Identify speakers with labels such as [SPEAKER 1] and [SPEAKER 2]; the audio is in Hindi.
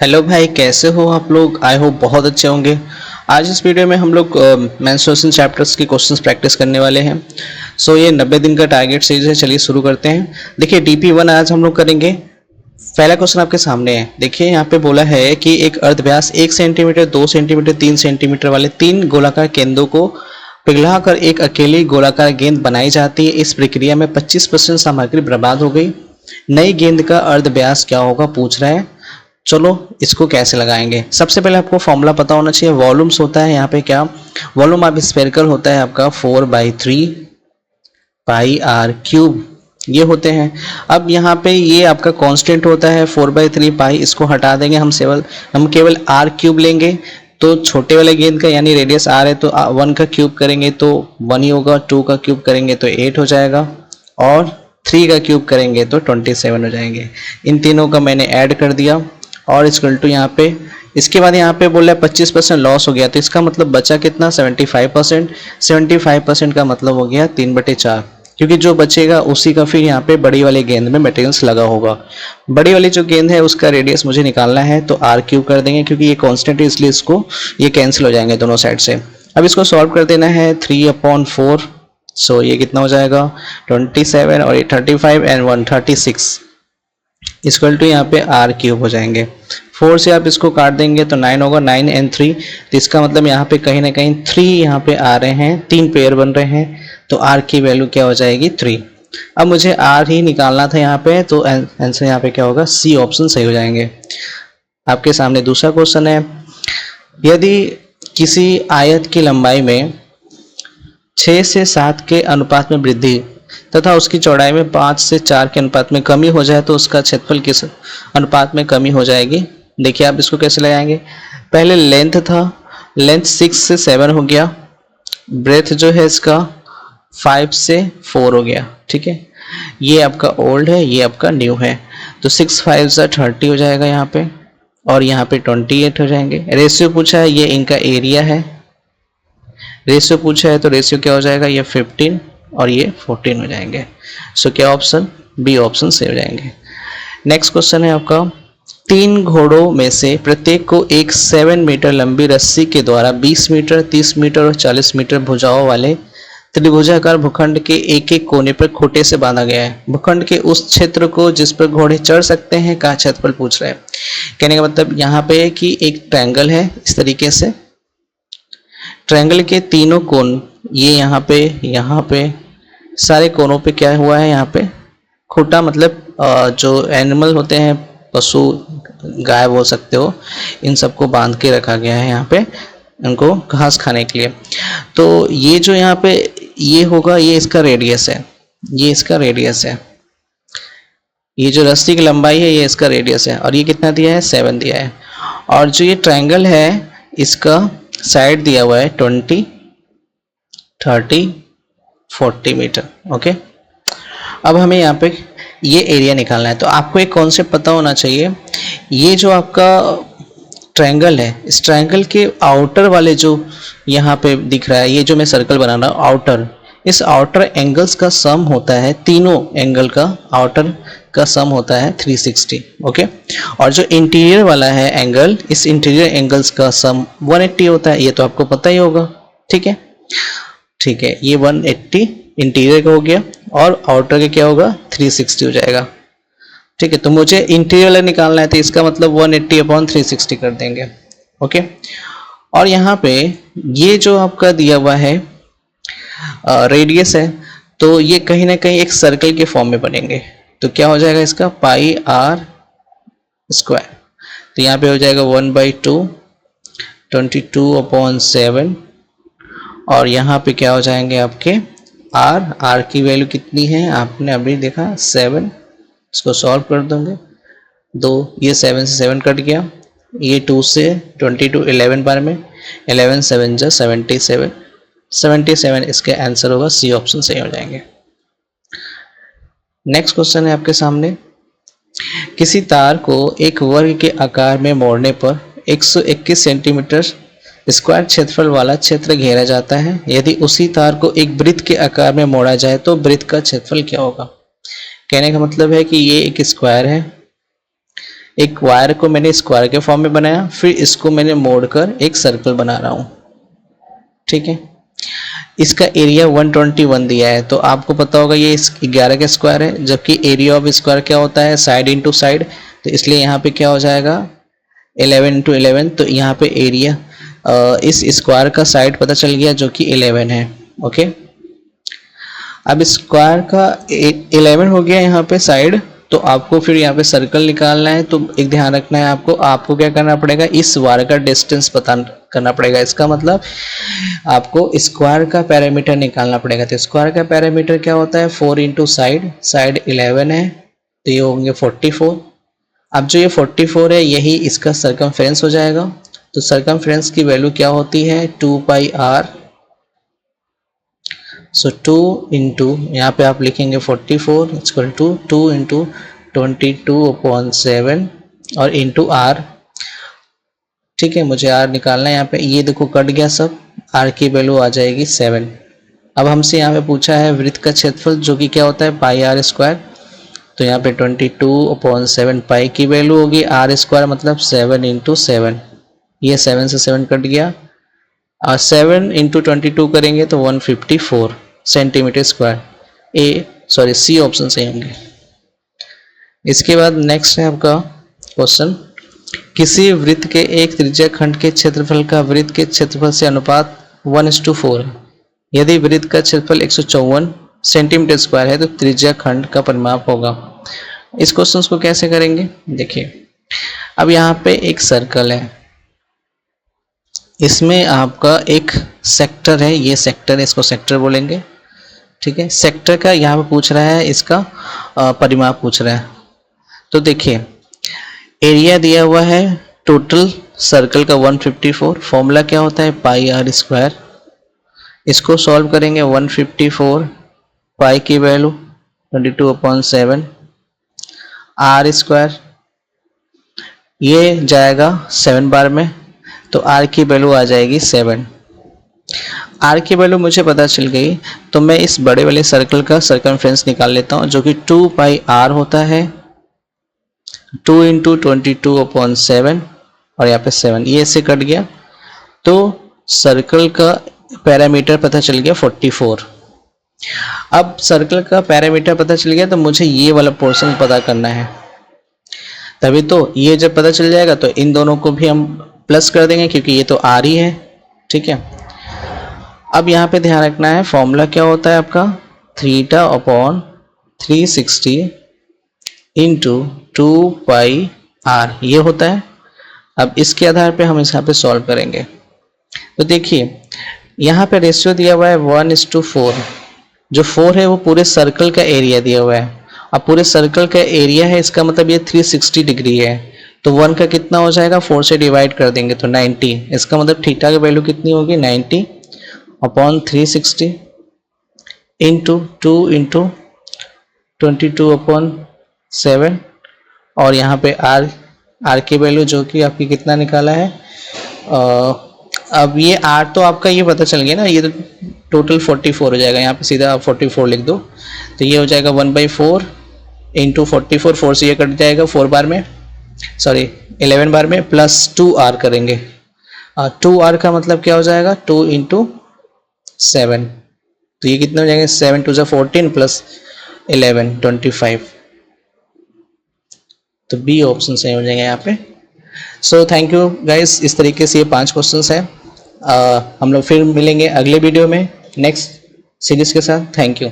[SPEAKER 1] हेलो भाई, कैसे हो आप लोग? आई होप बहुत अच्छे होंगे। आज इस वीडियो में हम लोग मेंस्ट्रुएशन चैप्टर्स के क्वेश्चंस प्रैक्टिस करने वाले हैं। ये 90 दिन का टारगेट सीरीज है। चलिए शुरू करते हैं। देखिए DP1 आज हम लोग करेंगे। पहला क्वेश्चन आपके सामने है। देखिए यहाँ पे बोला है कि एक अर्धव्यास 1 सेंटीमीटर, 2 सेंटीमीटर, 3 सेंटीमीटर वाले 3 गोलाकार गेंदों को पिघलाकर एक अकेली गोलाकार गेंद बनाई जाती है। इस प्रक्रिया में 25% सामग्री बर्बाद हो गई। नई गेंद का अर्धव्यास क्या होगा पूछ रहा है। चलो इसको कैसे लगाएंगे। सबसे पहले आपको फॉर्मूला पता होना चाहिए। वॉल्यूम्स होता है यहाँ पे क्या, वॉल्यूम आप स्फेरिकल होता है आपका 4/3 पाई आर क्यूब, ये होते हैं। अब यहाँ पे ये आपका कांस्टेंट होता है 4/3 पाई, इसको हटा देंगे हम केवल आर क्यूब लेंगे। तो छोटे वाले गेंद का यानी रेडियस आर है तो 1 का क्यूब करेंगे तो 1 ही होगा, 2 का क्यूब करेंगे तो 8 हो जाएगा और 3 का क्यूब करेंगे तो 27 हो जाएंगे। इन तीनों का मैंने ऐड कर दिया और इक्वल टू यहाँ पे, इसके बाद यहाँ पे बोल रहा है 25% लॉस हो गया, तो इसका मतलब बचा कितना 75%। 75% का मतलब हो गया 3/4, क्योंकि जो बचेगा उसी का फिर यहाँ पे बड़ी वाली गेंद में मटेरियल्स लगा होगा। बड़ी वाली जो गेंद है उसका रेडियस मुझे निकालना है तो आर क्यूब कर देंगे, क्योंकि ये कांस्टेंट है इसलिए इसको ये कैंसिल हो जाएंगे दोनों साइड से। अब इसको सॉल्व कर देना है 3/4। सो ये कितना हो जाएगा 27 और 35 एंड 136 इक्वल टू यहाँ पे आर क्यूब हो जाएंगे। 4 से आप इसको काट देंगे तो 9 होगा, 9 and 3, तो इसका मतलब यहाँ पे कहीं ना कहीं 3 यहाँ पे आ रहे हैं, 3 पेयर बन रहे हैं, तो आर की वैल्यू क्या हो जाएगी 3। अब मुझे आर ही निकालना था यहाँ पे, तो आंसर यहाँ पे क्या होगा सी ऑप्शन सही हो जाएंगे। आपके सामने दूसरा क्वेश्चन है। यदि किसी आयत की लंबाई में 6 से 7 के अनुपात में वृद्धि तथा उसकी चौड़ाई में 5 से 4 के अनुपात में कमी हो जाए तो उसका क्षेत्रफल किस अनुपात में कमी हो जाएगी। देखिए आप इसको कैसे लगाएंगे। पहले लेंथ था, लेंथ 6 से 7 हो गया, ब्रेथ जो है इसका 5 से 4 हो गया। ठीक है, ये आपका ओल्ड है, ये आपका न्यू है, तो 6 5 से 30 हो जाएगा यहाँ पे, और यहाँ पे 28 हो जाएंगे। रेशियो पूछा है, ये इनका एरिया है। रेशियो पूछा है तो रेशियो क्या हो जाएगा, ये 15 और ये 14 हो जाएंगे। सो क्या ऑप्शन बी ऑप्शन से हो जाएंगे। नेक्स्ट क्वेश्चन है आपका। 3 घोड़ों में से प्रत्येक को एक 7 मीटर लंबी रस्सी के द्वारा 20 मीटर, 30 मीटर और 40 मीटर भुजाओं वाले त्रिभुजाकार भूखंड के एक एक कोने पर खूंटे से बांधा गया है। भूखंड के उस क्षेत्र को जिस पर घोड़े चढ़ सकते हैं का क्षेत्रफल पूछ रहा है। कहने का मतलब यहाँ पे कि एक ट्रायंगल है, इस तरीके से ट्रायंगल के तीनों कोण, ये यहाँ पे सारे कोनों पे क्या हुआ है, यहाँ पे खूंटा, मतलब जो एनिमल होते हैं, पशु गाय बोल सकते हो, इन सबको बांध के रखा गया है यहाँ पे इनको घास खाने के लिए। तो ये जो यहाँ पे ये होगा, ये इसका रेडियस है, ये इसका रेडियस है, ये जो रस्सी की लंबाई है ये इसका रेडियस है, और ये कितना दिया है 7 दिया है। और जो ये ट्रायंगल है इसका साइड दिया हुआ है 20, 30, 40 मीटर। ओके, अब हमें यहाँ पे ये एरिया निकालना है। तो आपको एक कॉन्सेप्ट पता होना चाहिए। ये जो आपका ट्रायंगल है, इस ट्रायंगल के आउटर वाले जो यहाँ पे दिख रहा है, ये जो मैं सर्कल बना रहा हूँ आउटर, इस आउटर एंगल्स का सम होता है, तीनों एंगल का आउटर का सम होता है 360। ओके, और जो इंटीरियर वाला है एंगल, इस इंटीरियर एंगल्स का सम 180 होता है, ये तो आपको पता ही होगा। ठीक है, ठीक है, ये 180 इंटीरियर का हो गया और आउटर का क्या होगा 360 हो जाएगा। ठीक है, तो मुझे इंटीरियर वाला निकालना है तो इसका मतलब 180/360 कर देंगे। ओके, और यहाँ पे ये जो आपका दिया हुआ है रेडियस है, तो ये कहीं ना कहीं एक सर्कल के फॉर्म में बनेंगे, तो क्या हो जाएगा इसका पाई आर स्क्वायर। तो यहाँ पे हो जाएगा 1/2 22/7, और यहाँ पे क्या हो जाएंगे आपके आर की वैल्यू कितनी है आपने अभी देखा 7। इसको सॉल्व कर दोगे, ये 7 से 7 कट गया, ये 2 से 22 11 बार में 11 7 जा 77, 77 इसके आंसर होगा सी ऑप्शन सही हो जाएंगे। नेक्स्ट क्वेश्चन है आपके सामने। किसी तार को एक वर्ग के आकार में मोड़ने पर 121 सेंटीमीटर स्क्वायर क्षेत्रफल वाला क्षेत्र घेरा जाता है। यदि उसी तार को एक वृत्त के आकार में मोड़ा जाए तो वृत्त का क्षेत्रफल क्या होगा। कहने का मतलब है कि ये एक स्क्वायर है, एक वायर को मैंने स्क्वायर के फॉर्म में बनाया, फिर इसको मैंने मोड़कर एक सर्कल बना रहा हूँ, ठीक है। इसका एरिया 121 दिया है, तो आपको पता होगा ये 11 का स्क्वायर है, जबकि एरिया ऑफ स्क्वायर क्या होता है, साइड इंटू साइड, तो इसलिए यहाँ पे क्या हो जाएगा 11 इंटू 11, तो यहाँ पे एरिया इस स्क्वायर का साइड पता चल गया जो कि 11 है, ओके। अब स्क्वायर का 11 हो गया यहाँ पे साइड, तो आपको फिर यहाँ पे सर्कल निकालना है, तो एक ध्यान रखना है आपको क्या करना पड़ेगा, इस वायर का डिस्टेंस पता करना पड़ेगा। इसका मतलब आपको स्क्वायर का पैरामीटर निकालना पड़ेगा। तो स्क्वायर का पैरामीटर क्या होता है, 4 इंटू साइड 11 है, तो ये होंगे 44। अब जो ये 44 है यही इसका सर्कमफ्रेंस हो जाएगा। तो सर्कमफ्रेंस की वैल्यू क्या होती है, 2 पाई आर। सो 2 इंटू यहाँ पे आप लिखेंगे 44 इक्वल टू 2 इंटू 22/7 और इंटू आर, ठीक है। मुझे आर निकालना है यहाँ पे, ये देखो कट गया सब, आर की वैल्यू आ जाएगी 7। अब हमसे यहाँ पे पूछा है वृत्त का क्षेत्रफल जो कि क्या होता है पाई आर स्क्वायर, तो यहाँ पे 22/7 पाई की वैल्यू होगी, आर स्क्वायर मतलब 7 इंटू 7, ये 7 से 7 कट गया, और 7 इंटू 22 करेंगे तो 154 सेंटीमीटर स्क्वायर। सी ऑप्शन सही होंगे। इसके बाद नेक्स्ट है आपका क्वेश्चन, किसी वृत्त के एक त्रिज्या खंड के क्षेत्रफल का वृत्त के क्षेत्रफल से अनुपात 1:4 है। यदि वृत्त का क्षेत्रफल 154 सेंटीमीटर स्क्वायर है तो त्रिज्या खंड का परिमाप होगा। इस क्वेश्चन को कैसे करेंगे, देखिए अब यहाँ पे एक सर्कल है, इसमें आपका एक सेक्टर है, ये सेक्टर है, इसको सेक्टर बोलेंगे, ठीक है। सेक्टर का यहाँ पे पूछ रहा है, इसका परिमाप पूछ रहा है। तो देखिए एरिया दिया हुआ है टोटल सर्कल का 154, फॉर्मूला क्या होता है पाई आर स्क्वायर। इसको सॉल्व करेंगे, 154 पाई की वैल्यू 22/7 आर स्क्वायर, ये जाएगा 7 बार में, तो आर की वैल्यू आ जाएगी 7। आर की वैल्यू मुझे पता चल गई, तो मैं इस बड़े वाले सर्कल का सर्कमफ्रेंस निकाल लेता हूँ जो कि 2 पाई आर होता है, 2 इंटू 22/7 और यहाँ पे 7, ये इससे कट गया, तो सर्कल का पैरामीटर पता चल गया 44। अब सर्कल का पैरामीटर पता चल गया तो मुझे ये वाला पोर्शन पता करना है, तभी तो ये जब पता चल जाएगा तो इन दोनों को भी हम प्लस कर देंगे क्योंकि ये तो आर ही है, ठीक है। अब यहाँ पे ध्यान रखना है फॉर्मूला क्या होता है आपका, θ/360 इंटू 2 पाई आर, ये होता है। अब इसके आधार पे हम यहाँ पे सॉल्व करेंगे। तो देखिए यहाँ पे रेशियो दिया हुआ है 1:4, जो 4 है वो पूरे सर्कल का एरिया दिया हुआ है। अब पूरे सर्कल का एरिया है, इसका मतलब ये 360 डिग्री है, तो 1 का कितना हो जाएगा, 4 से डिवाइड कर देंगे तो 90। इसका मतलब थीटा की वैल्यू कितनी होगी, 90/360 इंटू 2 इंटू 22/7 और यहाँ पे आर की वैल्यू जो कि आपकी कितना निकाला है, अब ये आर तो आपका ये पता चल गया ना, ये तो टोटल 44 हो जाएगा, यहाँ पे सीधा आप 44 लिख दो, तो ये हो जाएगा 1/4 इंटू 44, 4 से ये कट जाएगा 4 बार में, 11 बार में, प्लस 2r करेंगे। 2r का मतलब क्या हो जाएगा, 2 इंटू 7, तो ये कितने हो जाएंगे, 7 2 14 प्लस 11 25, तो बी ऑप्शन सही हो जाएगा यहाँ पे। सो थैंक यू गाइस, इस तरीके से ये 5 क्वेश्चंस हैं। हम लोग फिर मिलेंगे अगले वीडियो में नेक्स्ट सीरीज के साथ। Thank you.